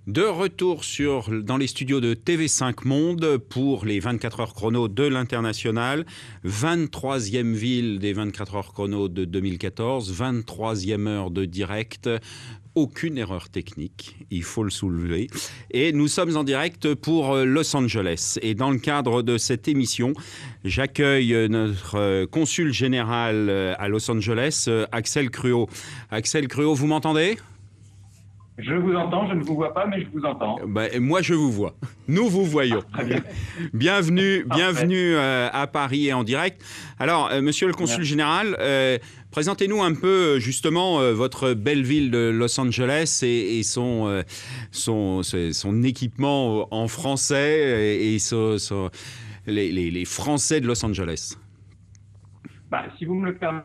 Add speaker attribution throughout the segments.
Speaker 1: De retour dans les studios de TV5 Monde pour les 24 heures chrono de l'international. 23e ville des 24 heures chrono de 2014, 23e heure de direct. Aucune erreur technique, il faut le soulever. Et nous sommes en direct pour Los Angeles. Et dans le cadre de cette émission, j'accueille notre consul général à Los Angeles, Axel Cruau. Axel Cruau, vous m'entendez ?
Speaker 2: Je vous entends, je ne vous vois pas, mais je vous entends.
Speaker 1: Moi, je vous vois. Nous vous voyons.
Speaker 2: Très bien.
Speaker 1: Bienvenue à Paris et en direct. Alors, monsieur le consul général, présentez-nous un peu justement votre belle ville de Los Angeles et son équipement en français et les Français de Los Angeles.
Speaker 2: Si vous me le permettez,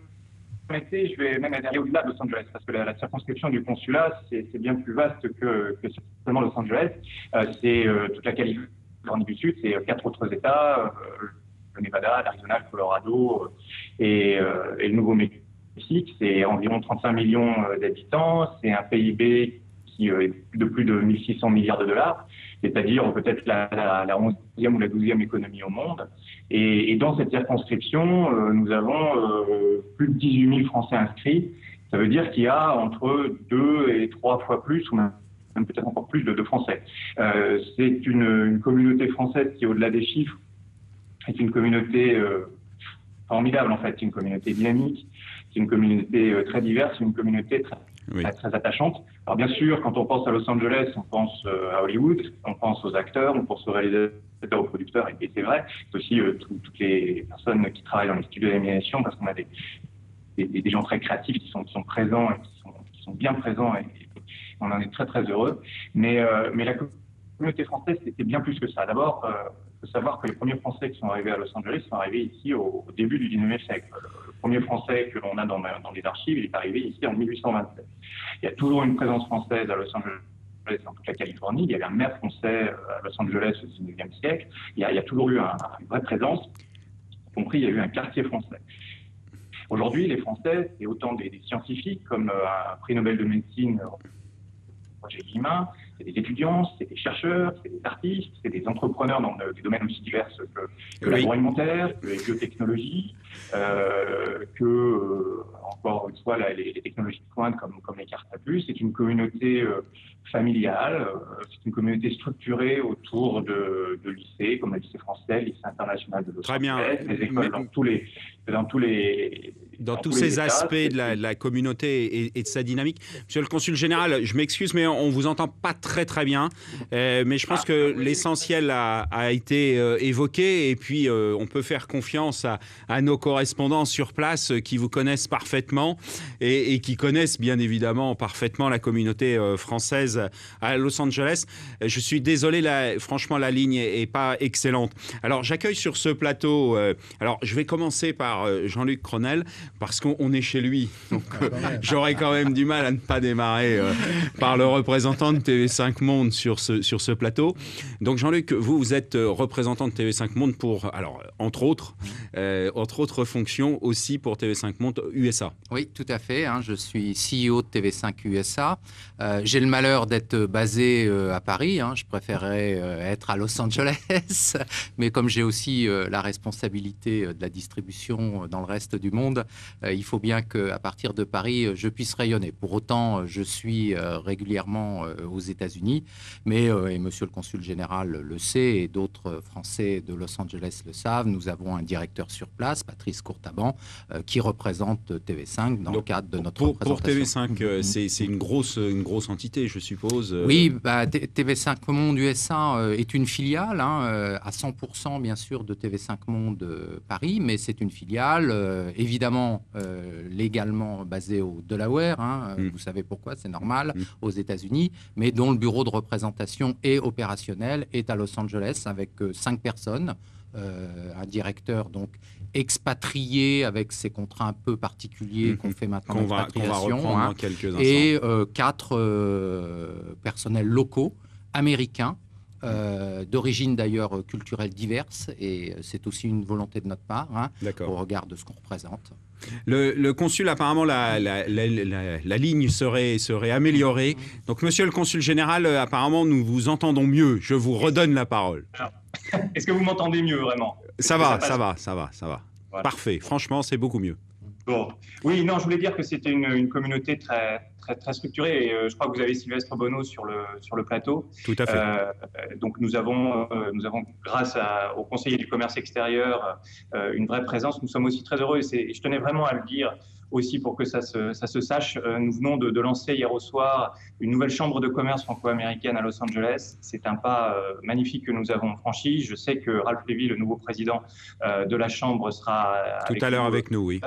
Speaker 2: je vais même aller au-delà de Los Angeles, parce que la circonscription du consulat, c'est bien plus vaste que seulement Los Angeles. C'est toute la Californie du Sud, c'est 4 autres États, le Nevada, l'Arizona, le Colorado et le Nouveau-Mexique. C'est environ 35 millions d'habitants. C'est un PIB qui est de plus de 1600 milliards de dollars, c'est-à-dire peut-être la 11e ou la 12e économie au monde. Et dans cette circonscription, nous avons plus de 18 000 Français inscrits. Ça veut dire qu'il y a entre 2 et 3 fois plus, ou même peut-être encore plus de Français. C'est une communauté française qui, au-delà des chiffres, est une communauté formidable en fait. C'est une communauté dynamique, c'est une communauté très diverse, c'est une communauté très attachante. Alors bien sûr, quand on pense à Los Angeles, on pense à Hollywood, on pense aux acteurs, on pense aux réalisateurs, aux producteurs, et c'est vrai. C'est aussi toutes les personnes qui travaillent dans les studios d'animation, parce qu'on a des gens très créatifs qui sont présents et qui sont bien présents, et on en est très très heureux. Mais la communauté française, c'était bien plus que ça. D'abord, il faut savoir que les premiers Français qui sont arrivés à Los Angeles sont arrivés ici au début du 19e siècle. Le premier Français que l'on a dans les archives, il est arrivé ici en 1827. Il y a toujours une présence française à Los Angeles, dans toute la Californie. Il y avait un maire français à Los Angeles au 19e siècle. Il y a toujours eu une vraie présence, y compris il y a eu un quartier français. Aujourd'hui, les Français, c'est autant des scientifiques, comme un prix Nobel de médecine, Roger Guillemin, c'est des étudiants, c'est des chercheurs, c'est des artistes, c'est des entrepreneurs dans des domaines aussi divers que l'agroalimentaire, que les biotechnologies, encore une fois, les technologies de pointe comme les cartes à puce. C'est une communauté familiale, c'est une communauté structurée autour de lycées, comme le lycée français, le lycée international de Los Angeles, les écoles dans tous
Speaker 1: ces
Speaker 2: États,
Speaker 1: aspects de la communauté et de sa dynamique. Monsieur le consul général, je m'excuse, mais on ne vous entend pas très très bien. Mais je pense que l'essentiel a été évoqué. Et puis, on peut faire confiance à nos correspondants sur place qui vous connaissent parfaitement et qui connaissent bien évidemment parfaitement la communauté française à Los Angeles. Je suis désolé, franchement, la ligne n'est pas excellente. Alors, j'accueille sur ce plateau... alors, je vais commencer par Jean-Luc Cronel, parce qu'on est chez lui. Donc, j'aurais quand même du mal à ne pas démarrer par le représentant de TV5 Monde sur ce plateau. Donc, Jean-Luc, vous êtes représentant de TV5 Monde pour, alors, entre autres fonctions aussi pour TV5 Monde USA.
Speaker 3: Oui, tout à fait. Je suis CEO de TV5 USA. J'ai le malheur d'être basé à Paris. Je préférerais être à Los Angeles. Mais comme j'ai aussi la responsabilité de la distribution dans le reste du monde, il faut bien qu'à partir de Paris, je puisse rayonner. Pour autant, je suis régulièrement aux États-Unis, mais, et monsieur le consul général le sait, et d'autres Français de Los Angeles le savent, nous avons un directeur sur place, Patrice Courtaban, qui représente TV5 dans le cadre de notre représentation.
Speaker 1: Pour TV5, c'est une grosse entité, je suppose.
Speaker 3: Oui, TV5 Monde USA est une filiale, à 100% bien sûr de TV5 Monde Paris, mais c'est une filiale, évidemment légalement basée au Delaware, vous savez pourquoi, c'est normal, aux États-Unis, mais dont le bureau de représentation et opérationnel est à Los Angeles avec 5 personnes, un directeur donc expatrié avec ses contrats un peu particuliers qu'on fait maintenant d'expatriation,
Speaker 1: qu'on va reprendre dans quelques instants,
Speaker 3: et 4 personnels locaux américains d'origine d'ailleurs culturelle diverse, et c'est aussi une volonté de notre part, au regard de ce qu'on représente.
Speaker 1: Le consul, apparemment, la ligne serait améliorée. Donc, monsieur le consul général, apparemment, nous vous entendons mieux. Je vous redonne la parole.
Speaker 2: Alors, est-ce que vous m'entendez mieux, vraiment?
Speaker 1: Ça va.
Speaker 2: Voilà.
Speaker 1: Parfait. Franchement, c'est beaucoup mieux.
Speaker 2: Bon. Oui, non, je voulais dire que c'était une communauté très structurée. Et je crois que vous avez Sylvestre Bonneau sur le plateau.
Speaker 1: Tout à fait.
Speaker 2: Donc nous avons grâce au conseiller du commerce extérieur, une vraie présence. Nous sommes aussi très heureux. Et je tenais vraiment à le dire aussi pour que ça se sache. Nous venons de lancer hier au soir une nouvelle chambre de commerce franco-américaine à Los Angeles. C'est un pas magnifique que nous avons franchi. Je sais que Ralph Levy, le nouveau président de la chambre, sera
Speaker 1: tout à l'heure avec nous, oui.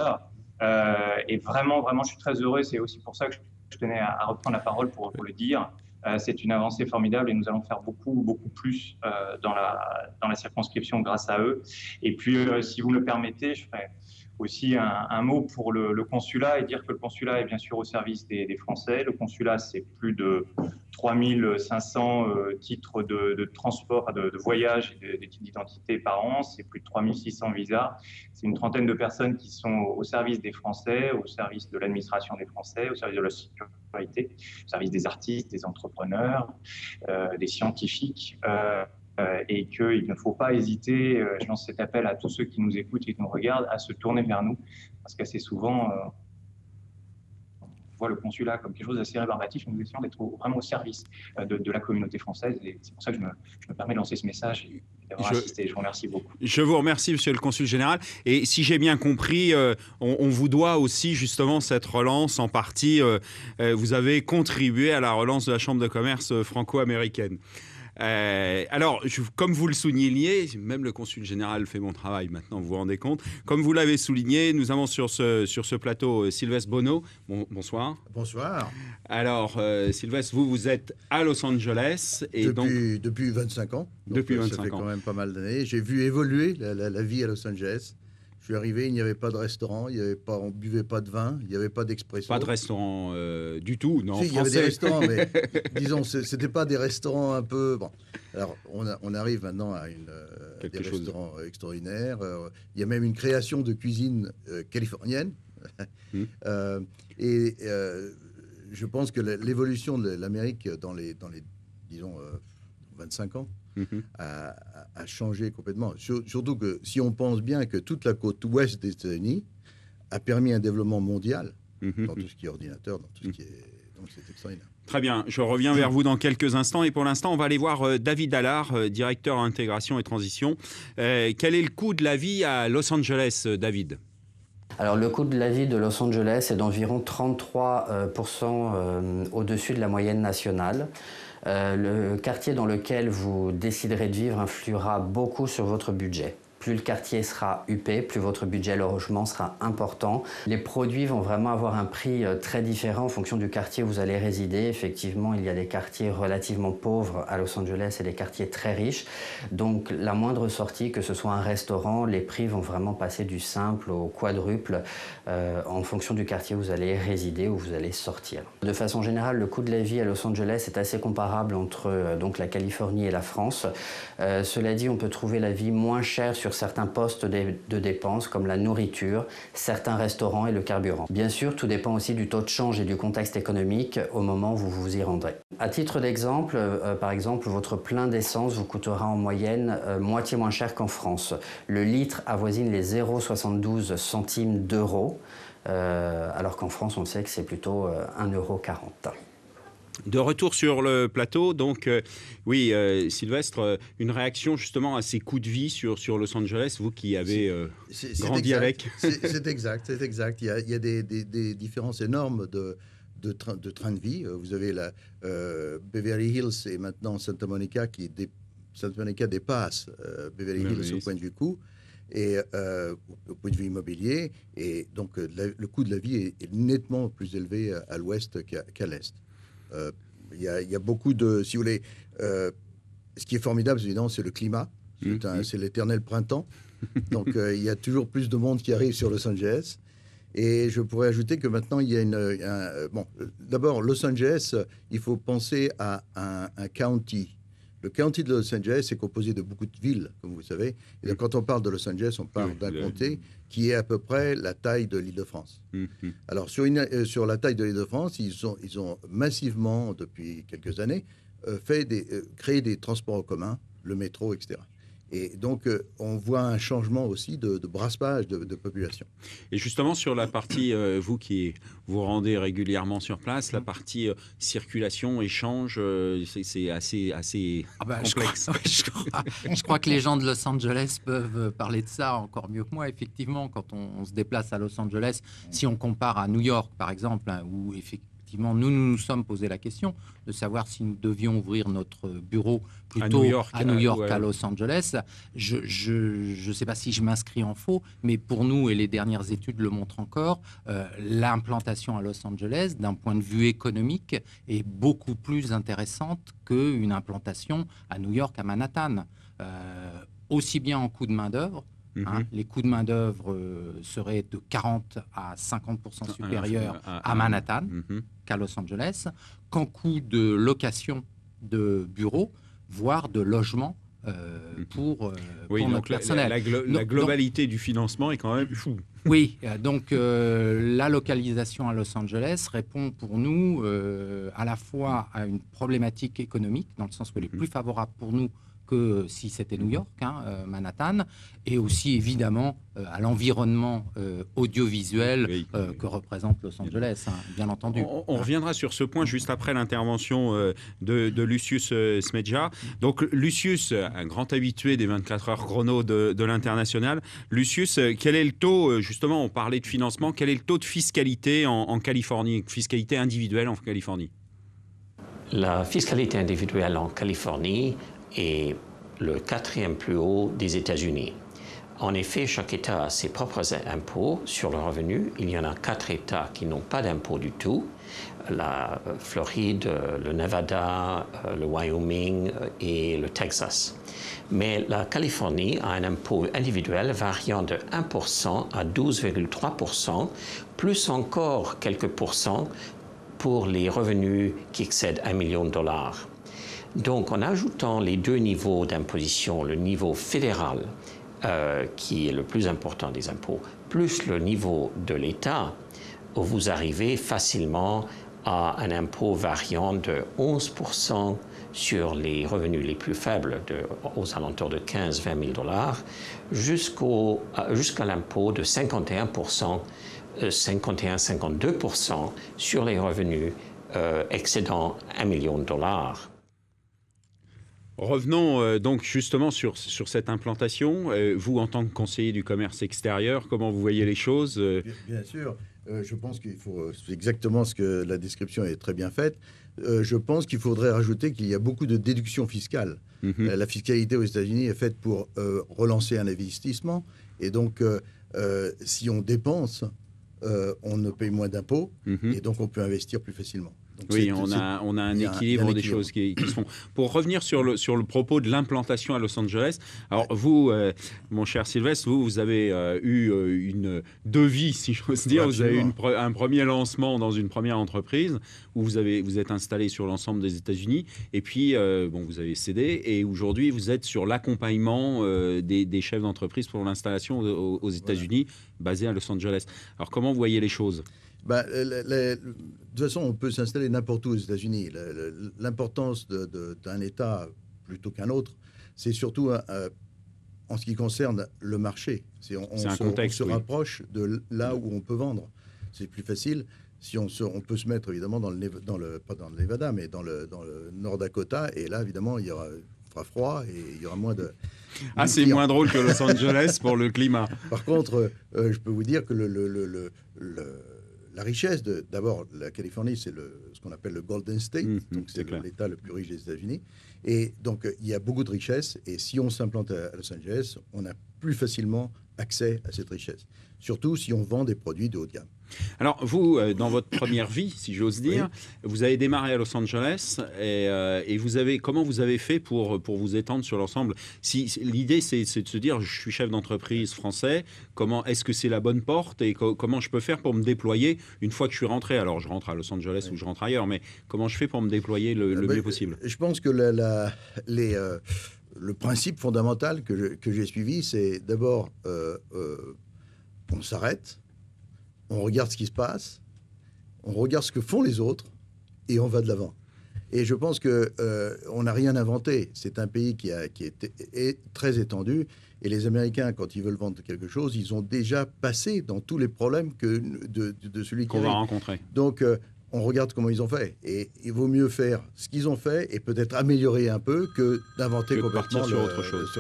Speaker 2: Et vraiment, je suis très heureux. C'est aussi pour ça que je tenais à reprendre la parole pour le dire. C'est une avancée formidable et nous allons faire beaucoup plus dans la circonscription grâce à eux. Et puis, si vous me le permettez, je ferai aussi un mot pour le consulat et dire que le consulat est bien sûr au service des Français. Le consulat, c'est plus de 3500 titres de transport, de voyage et des titres d'identité par an. C'est plus de 3600 visas. C'est une trentaine de personnes qui sont au service des Français, au service de l'administration des Français, au service de la sécurité, au service des artistes, des entrepreneurs, des scientifiques. Et qu'il ne faut pas hésiter, je lance cet appel à tous ceux qui nous écoutent et qui nous regardent, à se tourner vers nous, parce qu'assez souvent, on voit le consulat comme quelque chose d'assez rébarbatif, nous essayons d'être vraiment au service de la communauté française, et c'est pour ça que je me permets de lancer ce message et d'avoir assisté. Je vous remercie beaucoup.
Speaker 1: Je vous remercie, monsieur le consul général, et si j'ai bien compris, on vous doit aussi justement cette relance en partie, vous avez contribué à la relance de la Chambre de commerce franco-américaine. Alors, comme vous le soulignez, même le consul général fait mon travail maintenant, vous vous rendez compte. Comme vous l'avez souligné, nous avons sur ce plateau Sylvestre Bonneau. Bonsoir.
Speaker 4: Bonsoir.
Speaker 1: Alors, Sylvestre, vous êtes à Los Angeles. Et
Speaker 4: depuis 25 ans. Donc, ça fait quand même pas mal d'années. J'ai vu évoluer la vie à Los Angeles. Je suis arrivé, il n'y avait pas de restaurant, on ne buvait pas de vin, il n'y avait pas d'expresso.
Speaker 1: Pas de restaurant du tout, non?
Speaker 4: Si, il y avait des restaurants, mais disons, ce n'était pas des restaurants un peu... Bon, alors, on arrive maintenant à des restaurants extraordinaires. Il y a même une création de cuisine californienne. Je pense que l'évolution de l'Amérique dans les disons, 25 ans, a changé complètement. Surtout que si on pense bien que toute la côte ouest des États-Unis a permis un développement mondial dans tout ce qui est ordinateur, dans tout ce qui est... Donc c'est extraordinaire.
Speaker 1: Très bien, je reviens vers vous dans quelques instants. Et pour l'instant, on va aller voir David Allard, directeur intégration et transition. Quel est le coût de la vie à Los Angeles, David ?
Speaker 5: Alors le coût de la vie de Los Angeles est d'environ 33% au-dessus de la moyenne nationale. Le quartier dans lequel vous déciderez de vivre influera beaucoup sur votre budget. Plus le quartier sera huppé, plus votre budget logement sera important. Les produits vont vraiment avoir un prix très différent en fonction du quartier où vous allez résider. Effectivement, il y a des quartiers relativement pauvres à Los Angeles et des quartiers très riches. Donc la moindre sortie, que ce soit un restaurant, les prix vont vraiment passer du simple au quadruple en fonction du quartier où vous allez résider, où vous allez sortir. De façon générale, le coût de la vie à Los Angeles est assez comparable entre donc la Californie et la France. Cela dit, on peut trouver la vie moins chère sur certains postes de dépenses comme la nourriture, certains restaurants et le carburant. Bien sûr, tout dépend aussi du taux de change et du contexte économique au moment où vous vous y rendrez. À titre d'exemple, par exemple, votre plein d'essence vous coûtera en moyenne moitié moins cher qu'en France. Le litre avoisine les 0,72 centimes d'euros, alors qu'en France, on sait que c'est plutôt 1,40 €.
Speaker 1: De retour sur le plateau, donc oui, Sylvestre, une réaction justement à ces coûts de vie sur Los Angeles, vous qui avez grandi avec.
Speaker 4: C'est exact. Il y a des différences énormes de train de vie. Vous avez la Beverly Hills et maintenant Santa Monica Santa Monica dépasse Beverly Hills au point de vue coût et au point de vue immobilier, et donc le coût de la vie est nettement plus élevé à l'ouest qu'à l'est. Il y a beaucoup de... Si vous voulez, ce qui est formidable, évidemment, c'est le climat. C'est l'éternel printemps. Donc, il y a toujours plus de monde qui arrive sur Los Angeles. Et je pourrais ajouter que maintenant, il y a bon, d'abord, Los Angeles, il faut penser à un county. Le county de Los Angeles est composé de beaucoup de villes, comme vous savez. Et donc, quand on parle de Los Angeles, on parle d'un comté qui est à peu près la taille de l'Île-de-France. Alors, sur la taille de l'Île-de-France, ils ont massivement, depuis quelques années, créé des transports en commun, le métro, etc. Et donc, on voit un changement aussi de brassage de population.
Speaker 1: Et justement, sur la partie, vous qui vous rendez régulièrement sur place, la partie circulation, échange, c'est assez complexe.
Speaker 3: Je crois que les gens de Los Angeles peuvent parler de ça encore mieux que moi. Effectivement, quand on se déplace à Los Angeles, si on compare à New York, par exemple, hein, où effectivement, nous nous sommes posé la question de savoir si nous devions ouvrir notre bureau plutôt à New York qu'à Los Angeles. Je ne sais pas si je m'inscris en faux, mais pour nous, et les dernières études le montrent encore, l'implantation à Los Angeles, d'un point de vue économique, est beaucoup plus intéressante qu'une implantation à New York, à Manhattan. Aussi bien en coût de main-d'œuvre. Les coûts de main-d'œuvre seraient de 40 à 50% supérieurs à Manhattan qu'à Los Angeles, qu'en coût de location de bureaux, voire de logement pour notre personnel.
Speaker 1: La globalité du financement est quand même fou.
Speaker 3: Oui, donc la localisation à Los Angeles répond pour nous à la fois à une problématique économique, dans le sens qu'elle est plus favorable pour nous que si c'était New York, Manhattan, et aussi évidemment à l'environnement audiovisuel que représente Los Angeles, bien entendu.
Speaker 1: On reviendra sur ce point juste après l'intervention de Lucius Smedja. Donc Lucius, un grand habitué des 24 heures chrono de l'international. Lucius, quel est le taux, justement, on parlait de financement, quel est le taux de fiscalité en Californie, fiscalité individuelle en Californie?
Speaker 6: La fiscalité individuelle en Californie est le 4e plus haut des États-Unis. En effet, chaque État a ses propres impôts sur le revenu. Il y en a 4 États qui n'ont pas d'impôts du tout. La Floride, le Nevada, le Wyoming et le Texas. Mais la Californie a un impôt individuel variant de 1% à 12,3%, plus encore quelques pourcents pour les revenus qui excèdent $1 million. Donc, en ajoutant les 2 niveaux d'imposition, le niveau fédéral, qui est le plus important des impôts, plus le niveau de l'État, vous arrivez facilement à un impôt variant de 11% sur les revenus les plus faibles, aux alentours de 15-20 000 $, jusqu'à l'impôt de 51%, 51-52% sur les revenus excédant $1 million.
Speaker 1: Revenons donc justement sur cette implantation. Vous, en tant que conseiller du commerce extérieur, comment vous voyez les choses?
Speaker 4: Bien sûr, je pense qu'il faut... C'est exactement ce que la description est très bien faite. Je pense qu'il faudrait rajouter qu'il y a beaucoup de déductions fiscales. La fiscalité aux États-Unis est faite pour relancer un investissement. Et donc, si on dépense, on ne paye moins d'impôts. Et donc, on peut investir plus facilement. Donc
Speaker 1: oui, on a un équilibre des choses qui se font. Pour revenir sur le propos de l'implantation à Los Angeles, alors vous, mon cher Sylvestre, vous avez eu une devis, si j'ose dire. Vous avez eu un premier lancement dans une première entreprise où vous êtes installé sur l'ensemble des États-Unis, et puis vous avez cédé, et aujourd'hui vous êtes sur l'accompagnement des chefs d'entreprise pour l'installation aux États-Unis, basé à Los Angeles. Alors comment vous voyez les choses?
Speaker 4: De toute façon, on peut s'installer n'importe où aux États-Unis. L'importance d'un État plutôt qu'un autre, c'est surtout en ce qui concerne le marché. On se rapproche de là où on peut vendre. C'est plus facile. Si on peut se mettre évidemment pas dans le Nevada, mais dans le Nord Dakota, et là évidemment il fera froid et il y aura moins de...
Speaker 1: c'est moins drôle que Los Angeles pour le climat.
Speaker 4: Par contre, je peux vous dire que la richesse, d'abord, la Californie, c'est ce qu'on appelle le Golden State, donc c'est l'État le plus riche des États-Unis. Et donc, il y a beaucoup de richesses. Et si on s'implante à Los Angeles, on a plus facilement accès à cette richesse. Surtout si on vend des produits de haut de gamme.
Speaker 1: Alors, vous, dans votre première vie, si j'ose dire, vous avez démarré à Los Angeles et comment vous avez fait pour vous étendre sur l'ensemble? L'idée, c'est de se dire, je suis chef d'entreprise français, est-ce que c'est la bonne porte et comment je peux faire pour me déployer une fois que je suis rentré? Alors, je rentre à Los Angeles ou je rentre ailleurs, mais comment je fais pour me déployer le mieux possible?
Speaker 4: Je pense que le principe fondamental que j'ai suivi, c'est d'abord, on s'arrête, on regarde ce qui se passe, on regarde ce que font les autres et on va de l'avant. Et je pense qu'on n'a rien inventé. C'est un pays qui est très étendu. Et les Américains, quand ils veulent vendre quelque chose, ils ont déjà passé dans tous les problèmes de celui
Speaker 1: qu'on va rencontrer.
Speaker 4: Donc, on regarde comment ils ont fait. Et il vaut mieux faire ce qu'ils ont fait et peut-être améliorer un peu que d'inventer complètement
Speaker 1: sur autre chose.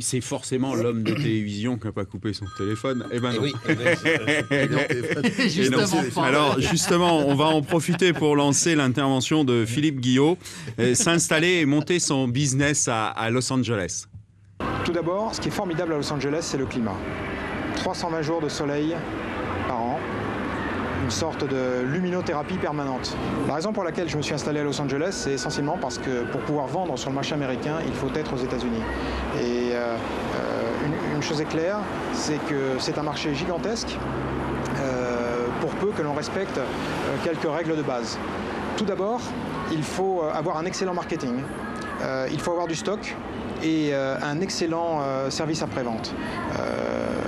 Speaker 1: C'est forcément l'homme de télévision qui n'a pas coupé son téléphone. Eh ben non.
Speaker 4: Oui.
Speaker 1: Alors justement, on va en profiter pour lancer l'intervention de Philippe Guillot, s'installer et monter son business à Los Angeles.
Speaker 7: Tout d'abord, ce qui est formidable à Los Angeles, c'est le climat. 320 jours de soleil par an. Une sorte de luminothérapie permanente. La raison pour laquelle je me suis installé à Los Angeles, c'est essentiellement parce que pour pouvoir vendre sur le marché américain, il faut être aux États-Unis. Et une chose est claire, c'est que c'est un marché gigantesque pour peu que l'on respecte quelques règles de base. Tout d'abord, il faut avoir un excellent marketing, il faut avoir du stock et un excellent service après-vente.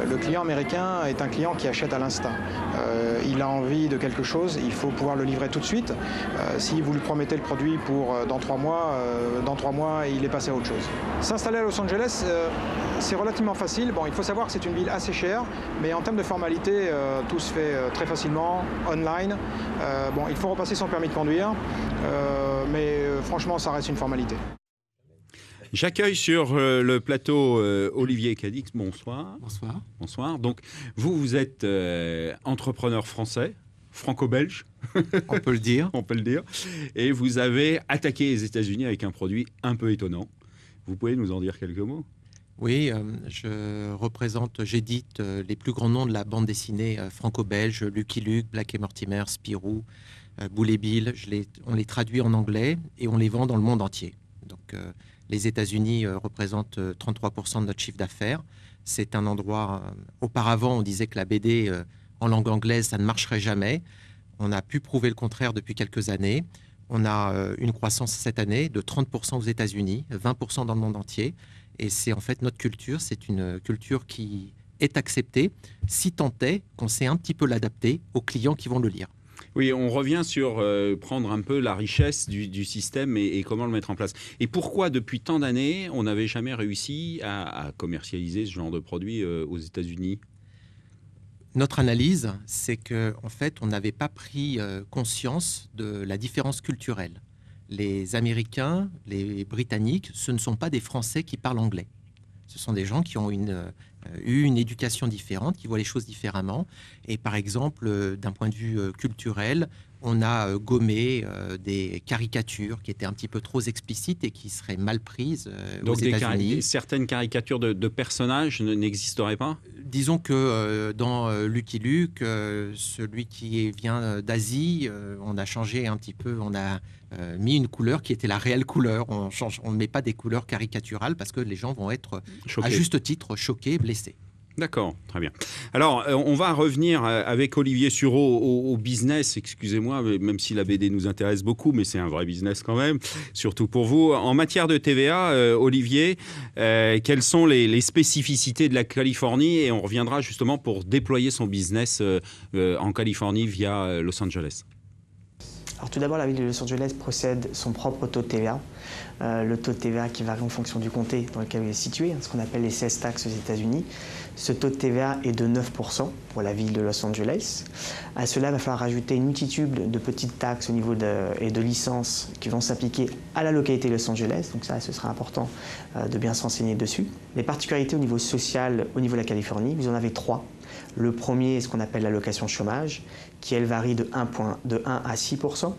Speaker 7: Le client américain est un client qui achète à l'instinct. Il a envie de quelque chose, il faut pouvoir le livrer tout de suite. Si vous lui promettez le produit pour dans 3 mois, il est passé à autre chose. S'installer à Los Angeles, c'est relativement facile. Bon, il faut savoir que c'est une ville assez chère, mais en termes de formalité, tout se fait très facilement, online. Bon, il faut repasser son permis de conduire, mais franchement, ça reste une formalité.
Speaker 1: J'accueille sur le plateau Olivier Cadix. Bonsoir.
Speaker 3: Bonsoir.
Speaker 1: Bonsoir. Donc, vous êtes entrepreneur français, franco-belge.
Speaker 3: On peut le dire.
Speaker 1: On peut le dire. Et vous avez attaqué les États-Unis avec un produit un peu étonnant. Vous pouvez nous en dire quelques mots?
Speaker 3: Oui, j'édite les plus grands noms de la bande dessinée franco-belge, Lucky Luke, Black et Mortimer, Spirou, Boule et Bill. On les traduit en anglais et on les vend dans le monde entier. Donc, les États-Unis représentent 33% de notre chiffre d'affaires. C'est un endroit... auparavant, on disait que la BD en langue anglaise, ça ne marcherait jamais. On a pu prouver le contraire depuis quelques années. On a une croissance cette année de 30% aux États-Unis, 20% dans le monde entier. Et c'est en fait notre culture. C'est une culture qui est acceptée, si tant est qu'on sait un petit peu l'adapter aux clients qui vont le lire.
Speaker 1: Oui, on revient sur prendre un peu la richesse du système et comment le mettre en place. Et pourquoi, depuis tant d'années, on n'avait jamais réussi à commercialiser ce genre de produit aux États-Unis?
Speaker 3: Notre analyse, c'est qu'en fait, on n'avait pas pris conscience de la différence culturelle. Les Américains, les Britanniques, ce ne sont pas des Français qui parlent anglais. Ce sont des gens qui ont eu une éducation différente, qui voient les choses différemment. Et par exemple, d'un point de vue culturel, on a gommé des caricatures qui étaient un petit peu trop explicites et qui seraient mal prises aux États-Unis.
Speaker 1: Certaines caricatures de personnages n'existeraient pas?
Speaker 3: Disons que dans Lucky Luke, celui qui vient d'Asie, on a changé un petit peu, on a mis une couleur qui était la réelle couleur. On ne met pas des couleurs caricaturales parce que les gens vont être, choqués. À juste titre, choqués, blessés.
Speaker 1: D'accord, très bien. Alors, on va revenir avec Olivier Sureau au business, excusez-moi, même si la BD nous intéresse beaucoup, mais c'est un vrai business quand même, surtout pour vous. En matière de TVA, Olivier, quelles sont les spécificités de la Californie? Et on reviendra justement pour déployer son business en Californie via Los Angeles.
Speaker 8: Alors tout d'abord, la ville de Los Angeles possède son propre taux de TVA. Le taux de TVA qui varie en fonction du comté dans lequel il est situé, ce qu'on appelle les sales taxes aux États-Unis. Ce taux de TVA est de 9% pour la ville de Los Angeles. À cela, il va falloir rajouter une multitude de petites taxes au niveau et de licences qui vont s'appliquer à la localité de Los Angeles. Donc ça, ce sera important de bien se renseigner dessus. Les particularités au niveau social, au niveau de la Californie, vous en avez 3. Le premier est ce qu'on appelle l'allocation chômage, qui elle varie de 1 à 6%,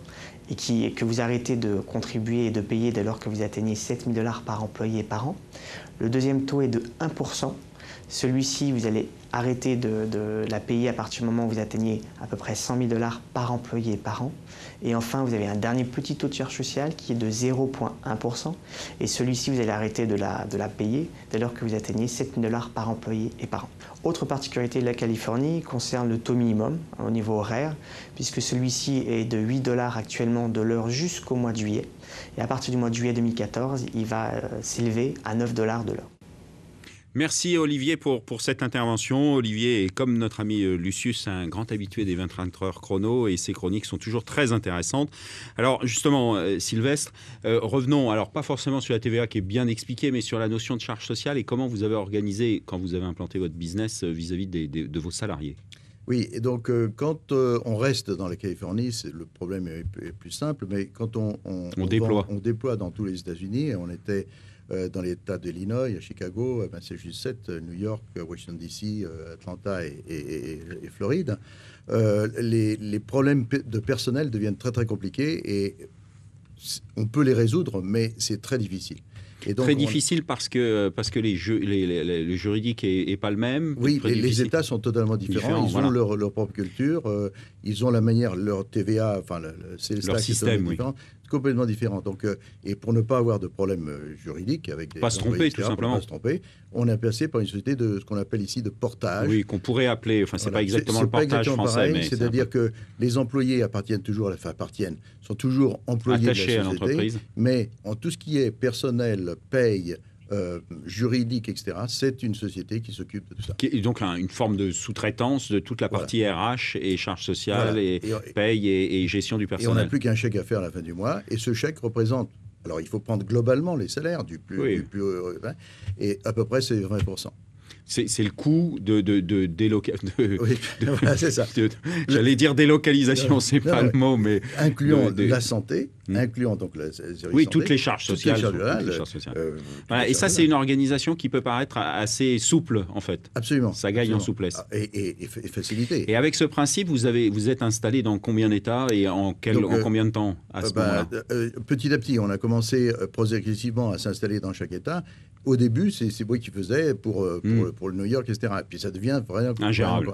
Speaker 8: et que vous arrêtez de contribuer et de payer dès lors que vous atteignez $7 000 par employé et par an. Le deuxième taux est de 1%, Celui-ci, vous allez arrêter de la payer à partir du moment où vous atteignez à peu près 100 000 $ par employé par an. Et enfin, vous avez un dernier petit taux de charge sociale qui est de 0,1%. Et celui-ci, vous allez arrêter de la payer dès lors que vous atteignez 7 000 $ par employé et par an. Autre particularité de la Californie concerne le taux minimum au niveau horaire, puisque celui-ci est de 8 $ actuellement de l'heure jusqu'au mois de juillet. Et à partir du mois de juillet 2014, il va s'élever à 9 $ de l'heure.
Speaker 1: Merci Olivier pour cette intervention. Olivier est, comme notre ami Lucius, un grand habitué des 24 heures chrono et ses chroniques sont toujours très intéressantes. Alors justement, Sylvestre, revenons, alors pas forcément sur la TVA qui est bien expliquée, mais sur la notion de charge sociale et comment vous avez organisé, quand vous avez implanté votre business vis-à-vis de vos salariés.
Speaker 4: Oui, et donc quand on reste dans la Californie, le problème est plus simple, mais quand on déploie dans tous les États-Unis, et on était dans l'État d'Illinois, à Chicago, Massachusetts, New York, Washington DC, Atlanta et Floride, les problèmes de personnel deviennent très très compliqués et on peut les résoudre, mais c'est très difficile. Et donc,
Speaker 1: difficile parce que le juridique est pas le même.
Speaker 4: Oui, les États sont totalement différents. Ils ont leur propre culture, ils ont la manière, leur TVA, enfin,
Speaker 1: leur système, oui.
Speaker 4: Complètement différent. Donc, et pour ne pas avoir de problème juridique avec des
Speaker 1: pas se tromper, tout simplement.
Speaker 4: Pas se tromper, on est passé par une société de ce qu'on appelle ici de portage.
Speaker 1: Oui, qu'on pourrait appeler. Enfin, c'est pas exactement le portage français,
Speaker 4: pareil,
Speaker 1: mais
Speaker 4: c'est-à-dire que les employés sont toujours employés
Speaker 1: attachés
Speaker 4: de la société,
Speaker 1: à l'entreprise.
Speaker 4: Mais en tout ce qui est personnel, paye, juridique, etc., c'est une société qui s'occupe de tout ça.
Speaker 1: Et donc une forme de sous-traitance de toute la partie RH et charges sociales et paye et gestion du personnel.
Speaker 4: Et on n'a plus qu'un chèque à faire à la fin du mois. Et ce chèque représente, alors il faut prendre globalement les salaires du plus et à peu près c'est 20%.
Speaker 1: C'est le coût de
Speaker 4: c'est ça.
Speaker 1: J'allais dire délocalisation, c'est pas le mot, mais
Speaker 4: incluant la santé, incluant donc la
Speaker 1: santé, toutes les charges sociales. Et ça, c'est une organisation qui peut paraître assez souple, en fait.
Speaker 4: Absolument.
Speaker 1: Ça gagne en souplesse
Speaker 4: et facilité.
Speaker 1: Et avec ce principe, vous êtes installé dans combien d'États et en combien de temps à ce moment-là?
Speaker 4: Petit à petit, on a commencé progressivement à s'installer dans chaque État. Au début, c'est moi qui faisais pour le New York, etc. Et puis ça devient vraiment ingérable.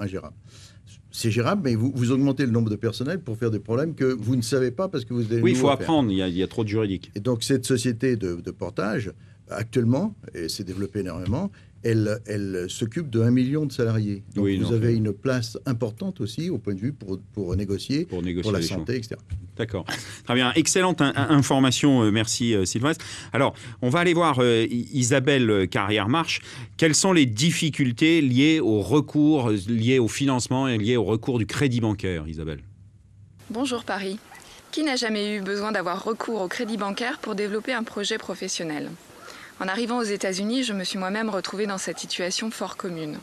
Speaker 4: C'est gérable, mais vous augmentez le nombre de personnel pour faire des problèmes que vous ne savez pas parce que vous avez...
Speaker 1: Oui, il faut apprendre, il y a trop de juridique.
Speaker 4: Et donc cette société de portage, actuellement, et s'est développée énormément, elle s'occupe de 1 million de salariés. Donc vous avez une place importante aussi au point de vue pour négocier pour la santé, etc.
Speaker 1: D'accord. Très bien. Excellente information. Merci Sylvestre. Alors, on va aller voir Isabelle Carrière-Marche. Quelles sont les difficultés liées au recours, liées au financement et liées au recours du crédit bancaire, Isabelle?
Speaker 9: Bonjour Paris. Qui n'a jamais eu besoin d'avoir recours au crédit bancaire pour développer un projet professionnel? En arrivant aux États-Unis, je me suis moi-même retrouvée dans cette situation fort commune.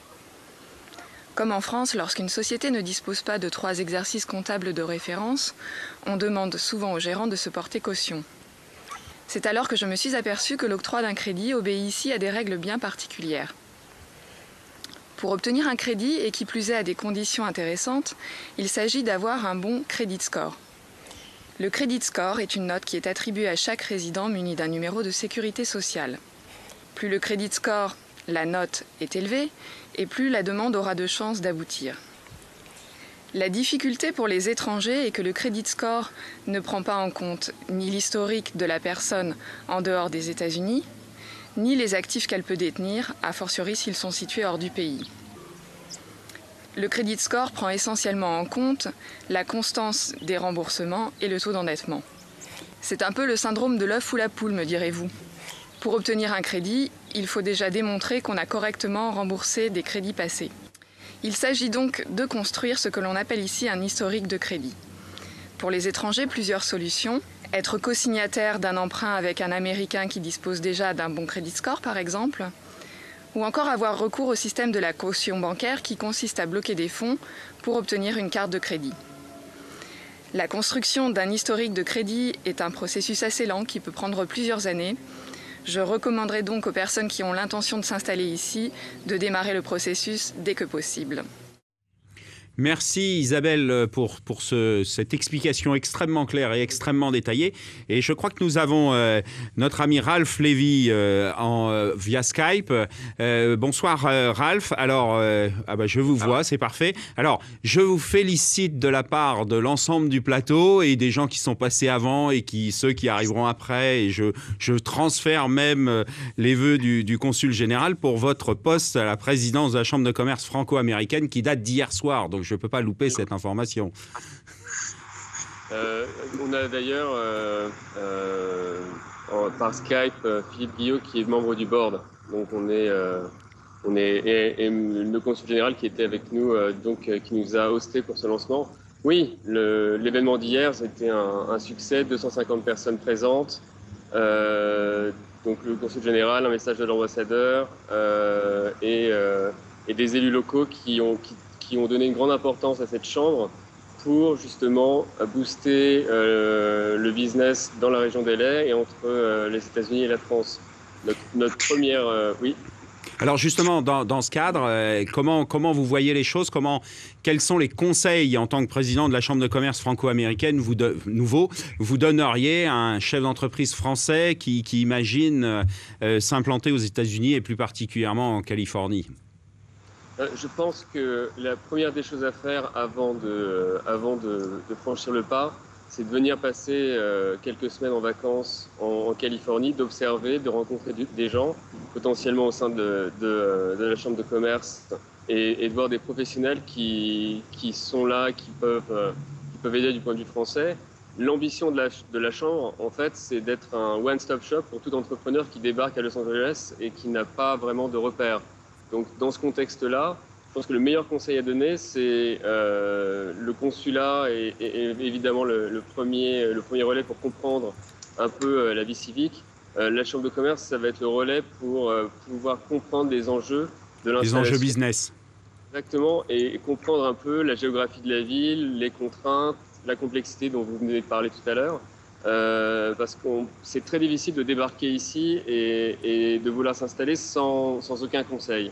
Speaker 9: Comme en France, lorsqu'une société ne dispose pas de 3 exercices comptables de référence, on demande souvent au gérant de se porter caution. C'est alors que je me suis aperçue que l'octroi d'un crédit obéit ici à des règles bien particulières. Pour obtenir un crédit, et qui plus est à des conditions intéressantes, il s'agit d'avoir un bon credit score. Le credit score est une note qui est attribuée à chaque résident muni d'un numéro de sécurité sociale. Plus le credit score, la note, est élevée, et plus la demande aura de chances d'aboutir. La difficulté pour les étrangers est que le credit score ne prend pas en compte ni l'historique de la personne en dehors des États-Unis, ni les actifs qu'elle peut détenir, a fortiori s'ils sont situés hors du pays. Le credit score prend essentiellement en compte la constance des remboursements et le taux d'endettement. C'est un peu le syndrome de l'œuf ou la poule, me direz-vous. Pour obtenir un crédit, il faut déjà démontrer qu'on a correctement remboursé des crédits passés. Il s'agit donc de construire ce que l'on appelle ici un historique de crédit. Pour les étrangers, plusieurs solutions. Être co-signataire d'un emprunt avec un Américain qui dispose déjà d'un bon credit score, par exemple. Ou encore avoir recours au système de la caution bancaire qui consiste à bloquer des fonds pour obtenir une carte de crédit. La construction d'un historique de crédit est un processus assez lent qui peut prendre plusieurs années. Je recommanderais donc aux personnes qui ont l'intention de s'installer ici de démarrer le processus dès que possible.
Speaker 1: Merci Isabelle pour cette explication extrêmement claire et extrêmement détaillée. Et je crois que nous avons notre ami Ralph Lévy via Skype. Bonsoir Ralph. Alors, je vous vois, c'est parfait. Alors, je vous félicite de la part de l'ensemble du plateau et des gens qui sont passés avant et ceux qui arriveront après. Et je transfère même les vœux du consul général pour votre poste à la présidence de la Chambre de commerce franco-américaine qui date d'hier soir. Donc, je ne peux pas louper cette information.
Speaker 10: On a d'ailleurs par Skype Philippe Guillot qui est membre du board. Donc et le consul général qui était avec nous, qui nous a hosté pour ce lancement. Oui, l'événement d'hier, c'était un succès, 250 personnes présentes. Donc le consul général, un message de l'ambassadeur et des élus locaux qui ont donné une grande importance à cette chambre pour justement booster le business dans la région des laits et entre les États-Unis et la France. Notre première... oui.
Speaker 1: Alors justement, dans ce cadre, comment vous voyez les choses? Quels sont les conseils en tant que président de la Chambre de commerce franco-américaine vous donneriez à un chef d'entreprise français qui imagine s'implanter aux États-Unis et plus particulièrement en Californie?
Speaker 10: Je pense que la première des choses à faire avant de franchir le pas, c'est de venir passer quelques semaines en vacances en Californie, d'observer, de rencontrer des gens, potentiellement au sein de la Chambre de commerce, et de voir des professionnels qui sont là, qui peuvent aider du point de vue français. L'ambition de la Chambre, en fait, c'est d'être un one-stop shop pour tout entrepreneur qui débarque à Los Angeles et qui n'a pas vraiment de repères. Donc, dans ce contexte-là, je pense que le meilleur conseil à donner, c'est le consulat et évidemment le premier relais pour comprendre un peu la vie civique. La Chambre de commerce, ça va être le relais pour pouvoir comprendre les enjeux de l'installation.
Speaker 1: Les enjeux business.
Speaker 10: Exactement, et comprendre un peu la géographie de la ville, les contraintes, la complexité dont vous venez de parler tout à l'heure. Parce que c'est très difficile de débarquer ici et de vouloir s'installer sans aucun conseil.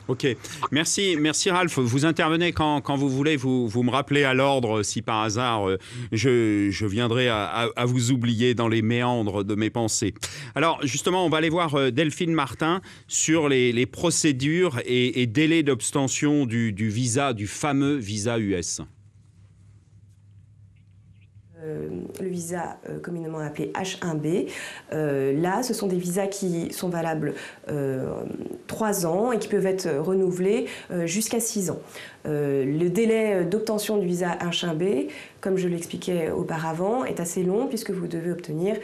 Speaker 1: Ok, merci Ralph. Vous intervenez quand vous voulez, vous me rappelez à l'ordre si par hasard je viendrai à vous oublier dans les méandres de mes pensées. Alors justement, on va aller voir Delphine Martin sur les procédures et délais d'obtention du visa, du fameux visa US.
Speaker 11: Le visa communément appelé H1B. Là, ce sont des visas qui sont valables 3 ans et qui peuvent être renouvelés jusqu'à 6 ans. Le délai d'obtention du visa H1B, comme je l'expliquais auparavant, est assez long puisque vous devez obtenir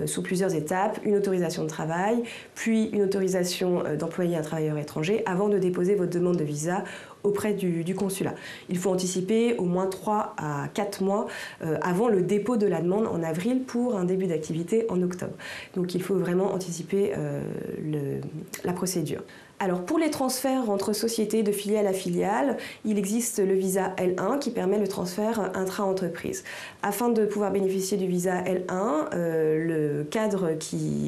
Speaker 11: sous plusieurs étapes une autorisation de travail, puis une autorisation d'employer un travailleur étranger avant de déposer votre demande de visa auprès du consulat. Il faut anticiper au moins 3 à 4 mois avant le dépôt de la demande en avril pour un début d'activité en octobre. Donc il faut vraiment anticiper la procédure. Alors pour les transferts entre sociétés de filiale à filiale, il existe le visa L1 qui permet le transfert intra-entreprise. Afin de pouvoir bénéficier du visa L1, le cadre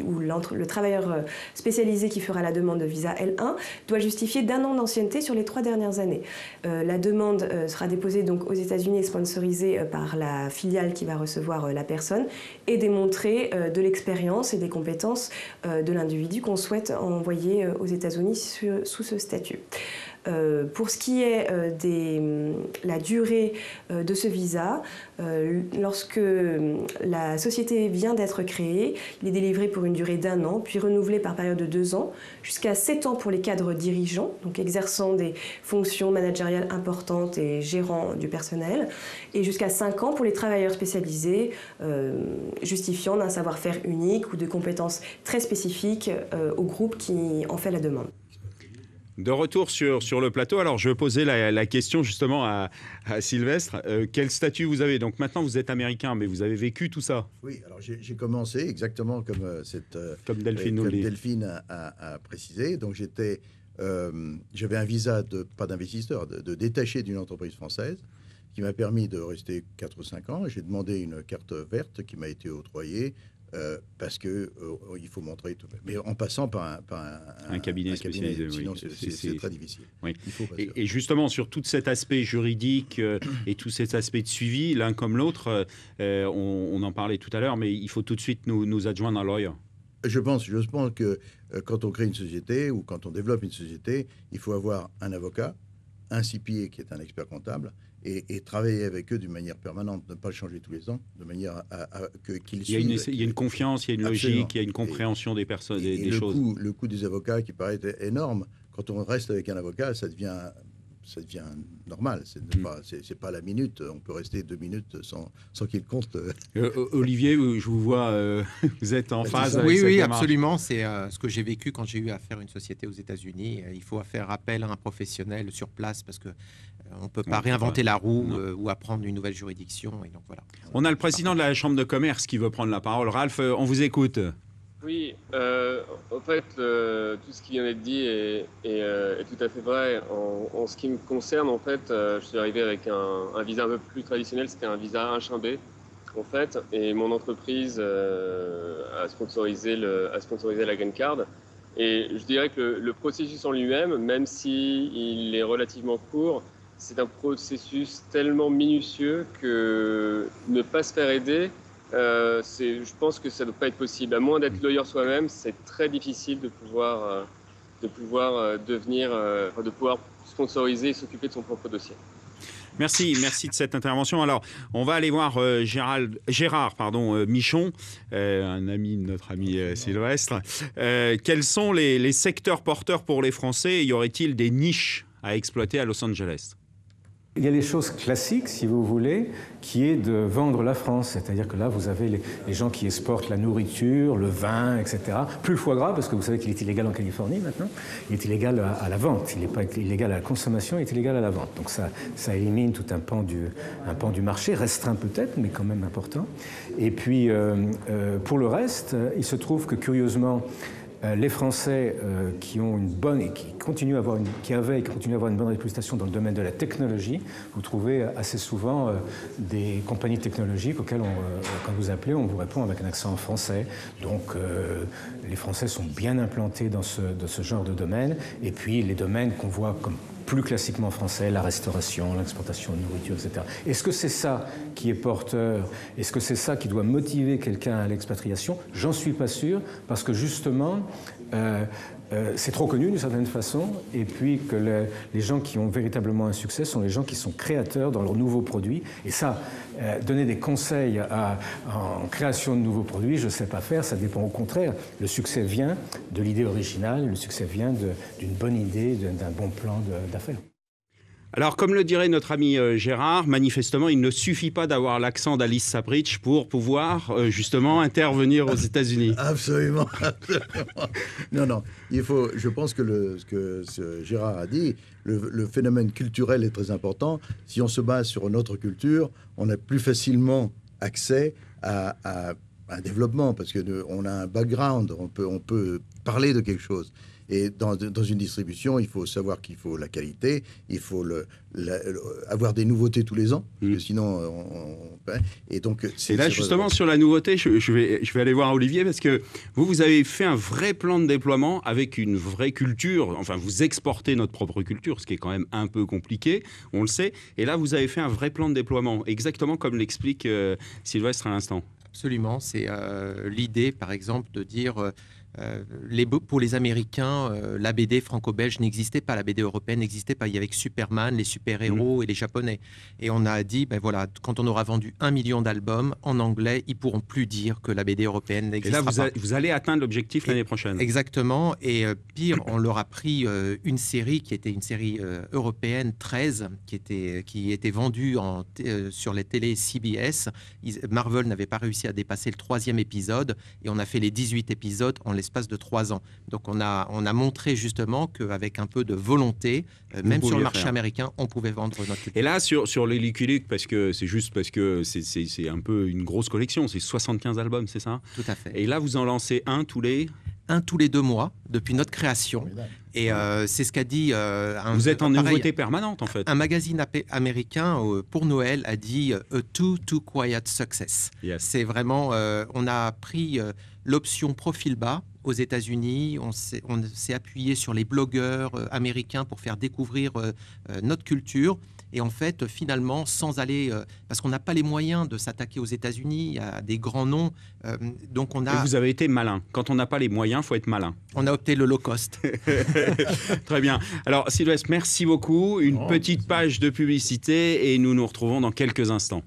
Speaker 11: ou le travailleur spécialisé qui fera la demande de visa L1 doit justifier d'1 an d'ancienneté sur les 3 dernières années. La demande sera déposée donc aux États-Unis et sponsorisée par la filiale qui va recevoir la personne et démontrer de l'expérience et des compétences de l'individu qu'on souhaite envoyer aux États-Unis sous ce statut. Pour ce qui est de la durée de ce visa, lorsque la société vient d'être créée, il est délivré pour une durée d'1 an, puis renouvelé par période de 2 ans, jusqu'à 7 ans pour les cadres dirigeants, donc exerçant des fonctions managériales importantes et gérant du personnel, et jusqu'à 5 ans pour les travailleurs spécialisés, justifiant d'un savoir-faire unique ou de compétences très spécifiques au groupe qui en fait la demande.
Speaker 1: De retour sur le plateau, alors je posais la question justement à Sylvestre. Quel statut vous avez? Donc maintenant vous êtes américain, mais vous avez vécu tout ça?
Speaker 4: Oui, alors j'ai commencé exactement comme
Speaker 1: Delphine
Speaker 4: a précisé. Donc j'avais un visa pas d'investisseur, de détaché d'une entreprise française qui m'a permis de rester 4 ou 5 ans. J'ai demandé une carte verte qui m'a été octroyée parce qu'il faut montrer tout. Mais en passant par
Speaker 1: un cabinet spécialisé.
Speaker 4: Sinon, c'est très difficile.
Speaker 1: Oui. Et justement, sur tout cet aspect juridique et tout cet aspect de suivi, l'un comme l'autre, on en parlait tout à l'heure, mais il faut tout de suite nous adjoindre un lawyer.
Speaker 4: Je pense que quand on crée une société ou quand on développe une société, il faut avoir un avocat, un CPA qui est un expert comptable, et travailler avec eux d'une manière permanente, ne pas le changer tous les ans, de manière qu'ils suivent.
Speaker 1: Il y a une confiance, il y a une logique, il y a une compréhension des personnes, des choses.
Speaker 4: Le coût des avocats qui paraît énorme, quand on reste avec un avocat, ça devient normal. C'est pas la minute. On peut rester 2 minutes sans qu'il compte.
Speaker 1: Olivier, je vous vois, vous êtes en phase avec cette
Speaker 3: Oui,
Speaker 1: démarche.
Speaker 3: absolument. C'est ce que j'ai vécu quand j'ai eu à faire une société aux États-Unis. Il faut faire appel à un professionnel sur place parce que on ne peut pas réinventer la roue ou apprendre une nouvelle juridiction. Et donc, voilà.
Speaker 1: On a le président de la Chambre de commerce qui veut prendre la parole. Ralph, on vous écoute.
Speaker 10: Oui, en fait, tout ce qui vient d'être dit est tout à fait vrai. En ce qui me concerne, en fait, je suis arrivé avec un visa un peu plus traditionnel, c'était un visa H1B, en fait, et mon entreprise a sponsorisé la Green Card. Et je dirais que le processus en lui-même, même s'il est relativement court, c'est un processus tellement minutieux que ne pas se faire aider, je pense que ça ne doit pas être possible. À moins d'être lawyer soi-même, c'est très difficile de pouvoir sponsoriser et s'occuper de son propre dossier.
Speaker 1: Merci de cette intervention. Alors, on va aller voir Gérard Michon, un ami de notre ami Sylvestre. Quels sont les secteurs porteurs pour les Français? Y aurait-il des niches à exploiter à Los Angeles?
Speaker 12: Il y a les choses classiques, si vous voulez, qui est de vendre la France. C'est-à-dire que là, vous avez les gens qui exportent la nourriture, le vin, etc. Plus le foie gras, parce que vous savez qu'il est illégal en Californie maintenant. Il est illégal à la vente. Il n'est pas illégal à la consommation, il est illégal à la vente. Donc ça élimine tout un pan du marché, restreint peut-être, mais quand même important. Et puis, pour le reste, il se trouve que, curieusement, les Français qui ont une bonne et qui continuent à avoir une bonne réputation dans le domaine de la technologie, vous trouvez assez souvent des compagnies technologiques auxquelles quand vous appelez, on vous répond avec un accent français. Donc les Français sont bien implantés dans ce genre de domaine. Et puis les domaines qu'on voit comme plus classiquement français, la restauration, l'exportation de nourriture, etc. Est-ce que c'est ça qui est porteur? Est-ce que c'est ça qui doit motiver quelqu'un à l'expatriation? J'en suis pas sûr, parce que justement, c'est trop connu d'une certaine façon, et puis que les gens qui ont véritablement un succès sont les gens qui sont créateurs dans leurs nouveaux produits. Et ça, donner des conseils en création de nouveaux produits, je ne sais pas faire, ça dépend au contraire. Le succès vient de l'idée originale, le succès vient d'une bonne idée, d'un bon plan d'affaires.
Speaker 1: Alors, comme le dirait notre ami Gérard, manifestement, il ne suffit pas d'avoir l'accent d'Alice Sapritch pour pouvoir, justement, intervenir aux États-Unis.
Speaker 4: Absolument. Non. Je pense que ce que Gérard a dit, le phénomène culturel est très important. Si on se base sur notre culture, on a plus facilement accès à un développement, parce qu'on a un background, on peut parler de quelque chose. Et dans une distribution, il faut savoir qu'il faut la qualité, il faut avoir des nouveautés tous les ans, parce que sinon, et donc.
Speaker 1: Et là, justement, sur la nouveauté, je vais aller voir Olivier, parce que vous avez fait un vrai plan de déploiement avec une vraie culture. Enfin, vous exportez notre propre culture, ce qui est quand même un peu compliqué, on le sait. Et là, vous avez fait un vrai plan de déploiement, exactement comme l'explique Sylvestre à l'instant.
Speaker 3: Absolument. C'est l'idée, par exemple, de dire... pour les Américains, la BD franco-belge n'existait pas, la BD européenne n'existait pas. Il y avait que Superman, les super-héros et les Japonais. Et on a dit, voilà, quand on aura vendu 1 million d'albums en anglais, ils ne pourront plus dire que la BD européenne n'existera pas.
Speaker 1: Et là, vous allez atteindre l'objectif l'année prochaine.
Speaker 3: Exactement. Et pire, on leur a pris une série qui était une série européenne, 13, qui était vendue sur les télés CBS. Marvel n'avait pas réussi à dépasser le 3e épisode, et on a fait les 18 épisodes en l'espace de 3 ans. Donc on a montré justement qu'avec un peu de volonté, même sur le marché américain, on pouvait vendre notre culture.
Speaker 1: Et là, sur les Lucky Luke, parce que c'est un peu une grosse collection, c'est 75 albums, c'est ça?
Speaker 3: Tout à fait.
Speaker 1: Et là, vous en lancez un tous les
Speaker 13: un tous les 2 mois depuis notre création. Et c'est ce qu'a dit...
Speaker 1: Vous êtes en nouveauté permanente, en fait.
Speaker 13: Un magazine américain, pour Noël, a dit « A too quiet success ». C'est vraiment... on a pris l'option profil bas aux États-Unis. On s'est appuyé sur les blogueurs américains pour faire découvrir notre culture. Et en fait, finalement, sans aller... parce qu'on n'a pas les moyens de s'attaquer aux États-Unis à des grands noms. Donc on a...
Speaker 1: Et vous avez été malin. Quand on n'a pas les moyens, il faut être malin.
Speaker 13: On a opté le low cost.
Speaker 1: Très bien. Alors, Sylvestre, merci beaucoup. Une petite page de publicité et nous nous retrouvons dans quelques instants.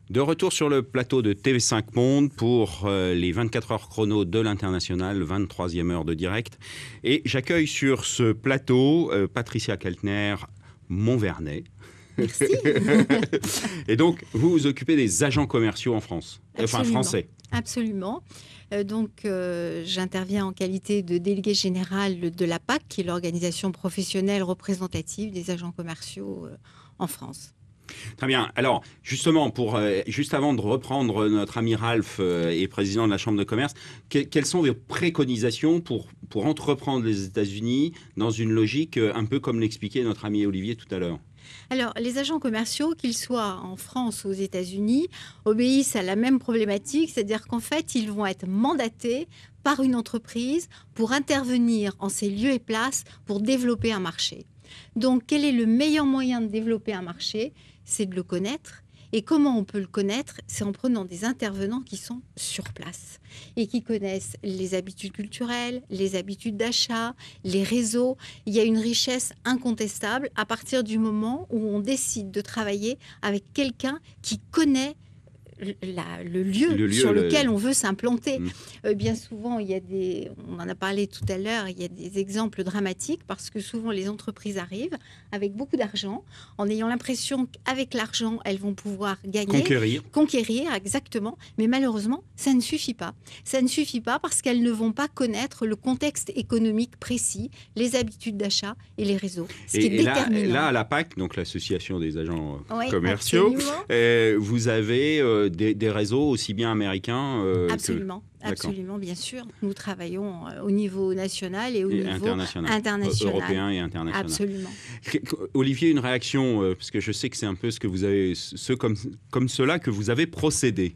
Speaker 1: De retour sur le plateau de TV5 Monde pour les 24 heures chrono de l'International, 23e heure de direct. Et j'accueille sur ce plateau Patricia Keltner, Montvernay.
Speaker 14: Merci.
Speaker 1: Et donc, vous vous occupez des agents commerciaux en France, enfin français.
Speaker 14: Absolument. J'interviens en qualité de délégué général de la PAC, qui est l'organisation professionnelle représentative des agents commerciaux en France.
Speaker 1: Très bien. Alors, justement, juste avant de reprendre notre ami Ralph et président de la Chambre de commerce, quelles sont vos préconisations pour entreprendre les États-Unis dans une logique un peu comme l'expliquait notre ami Olivier tout à l'heure?
Speaker 14: Alors, les agents commerciaux, qu'ils soient en France ou aux États-Unis, obéissent à la même problématique, c'est-à-dire qu'en fait, ils vont être mandatés par une entreprise pour intervenir en ces lieux et places pour développer un marché. Donc, quel est le meilleur moyen de développer un marché? C'est de le connaître. Et comment on peut le connaître? C'est en prenant des intervenants qui sont sur place et qui connaissent les habitudes culturelles, les habitudes d'achat, les réseaux. Il y a une richesse incontestable à partir du moment où on décide de travailler avec quelqu'un qui connaît le lieu sur lequel on veut s'implanter. Bien souvent, on en a parlé tout à l'heure, il y a des exemples dramatiques parce que souvent les entreprises arrivent avec beaucoup d'argent en ayant l'impression qu'avec l'argent, elles vont pouvoir gagner. Conquérir, exactement. Mais malheureusement, ça ne suffit pas. Ça ne suffit pas parce qu'elles ne vont pas connaître le contexte économique précis, les habitudes d'achat et les réseaux. Ce qui est déterminant.
Speaker 1: Là, à la PAC, donc l'association des agents commerciaux, vous avez des réseaux aussi bien américains
Speaker 14: Absolument. Absolument, bien sûr. Nous travaillons au niveau national et au niveau international.
Speaker 1: Européen et international.
Speaker 14: Absolument.
Speaker 1: Olivier, une réaction, parce que je sais que c'est un peu ce que vous avez, comme cela que vous avez procédé.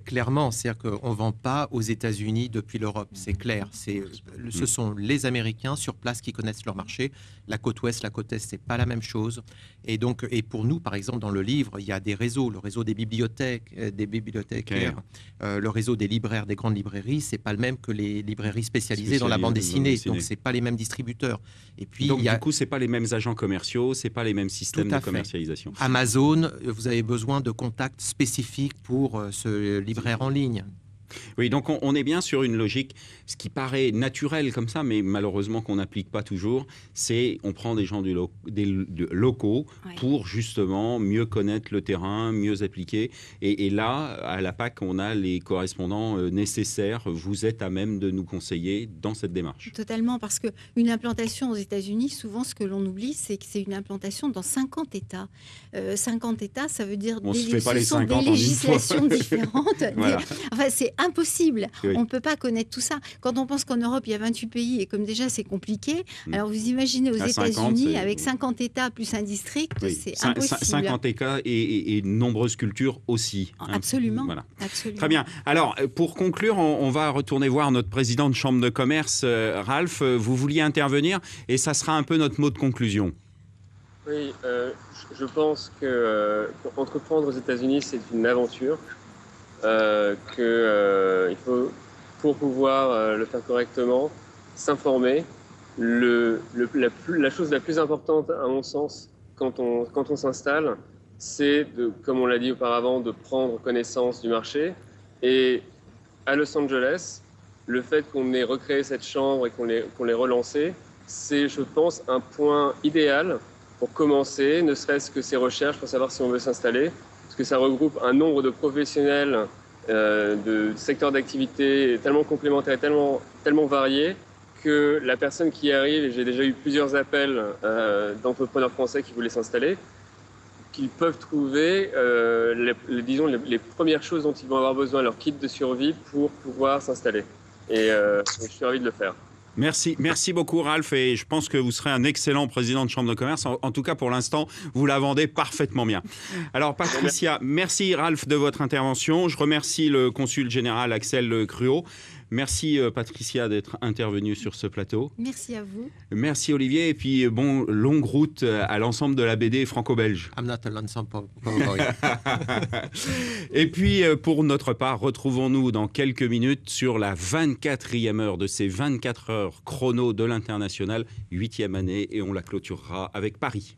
Speaker 13: Clairement, c'est-à-dire qu'on ne vend pas aux États-Unis depuis l'Europe, c'est clair. Ce sont les Américains sur place qui connaissent leur marché. La côte ouest, la côte est, c'est pas la même chose. Et donc, pour nous, par exemple, dans le livre, il y a des réseaux, le réseau des bibliothécaires, le réseau des libraires, des grandes librairies, c'est pas le même que les librairies spécialisées dans la bande dessinée. Donc, c'est pas les mêmes distributeurs. Et puis,
Speaker 1: donc, du coup, c'est pas les mêmes agents commerciaux, c'est pas les mêmes systèmes de commercialisation.
Speaker 13: Amazon, vous avez besoin de contacts spécifiques pour ce libraire en ligne.
Speaker 1: Oui, donc on est bien sur une logique, ce qui paraît naturel comme ça, mais malheureusement qu'on n'applique pas toujours, c'est on prend des gens locaux pour justement mieux connaître le terrain, mieux appliquer. Et là, à la PAC, on a les correspondants nécessaires. Vous êtes à même de nous conseiller dans cette démarche.
Speaker 14: Totalement, parce qu'une implantation aux États-Unis, souvent ce que l'on oublie, c'est que c'est une implantation dans 50 États. 50 États, ça veut dire
Speaker 1: on
Speaker 14: des,
Speaker 1: se fait pas les 50
Speaker 14: des législations différentes.
Speaker 1: Voilà.
Speaker 14: Enfin, c'est impossible.
Speaker 1: Oui.
Speaker 14: On ne peut pas connaître tout ça. Quand on pense qu'en Europe, il y a 28 pays, et comme déjà c'est compliqué, alors vous imaginez aux États-Unis, avec 50 États plus un district, c'est impossible.
Speaker 1: 50 États et de nombreuses cultures aussi.
Speaker 14: Absolument.
Speaker 1: Voilà.
Speaker 14: Absolument.
Speaker 1: Très bien. Alors, pour conclure, on va retourner voir notre président de chambre de commerce, Ralph. Vous vouliez intervenir et ça sera un peu notre mot de conclusion.
Speaker 10: Oui, je pense qu'entreprendre aux États-Unis, c'est une aventure. Il faut, pour pouvoir le faire correctement, s'informer. La chose la plus importante, à mon sens, quand on s'installe, c'est, comme on l'a dit auparavant, de prendre connaissance du marché. Et à Los Angeles, le fait qu'on ait recréé cette chambre et qu'on l'ait relancée, c'est, je pense, un point idéal pour commencer, ne serait-ce que ces recherches pour savoir si on veut s'installer, parce que ça regroupe un nombre de professionnels de secteurs d'activité tellement complémentaires, tellement variés, que la personne qui arrive, et j'ai déjà eu plusieurs appels d'entrepreneurs français qui voulaient s'installer, qu'ils peuvent trouver les premières choses dont ils vont avoir besoin, leur kit de survie pour pouvoir s'installer. Et je suis ravi de le faire.
Speaker 1: Merci beaucoup Ralph, et je pense que vous serez un excellent président de chambre de commerce. En tout cas, pour l'instant, vous la vendez parfaitement bien. Alors Patricia, merci Ralph de votre intervention. Je remercie le consul général Axel Cruau. Merci Patricia d'être intervenue sur ce plateau.
Speaker 14: Merci à vous.
Speaker 1: Merci Olivier, et puis longue route à l'ensemble de la BD franco-belge.
Speaker 13: I'm not a l'ensemble.
Speaker 1: Et puis pour notre part, retrouvons-nous dans quelques minutes sur la 24e heure de ces 24 heures chrono de l'international, 8e année, et on la clôturera avec Paris.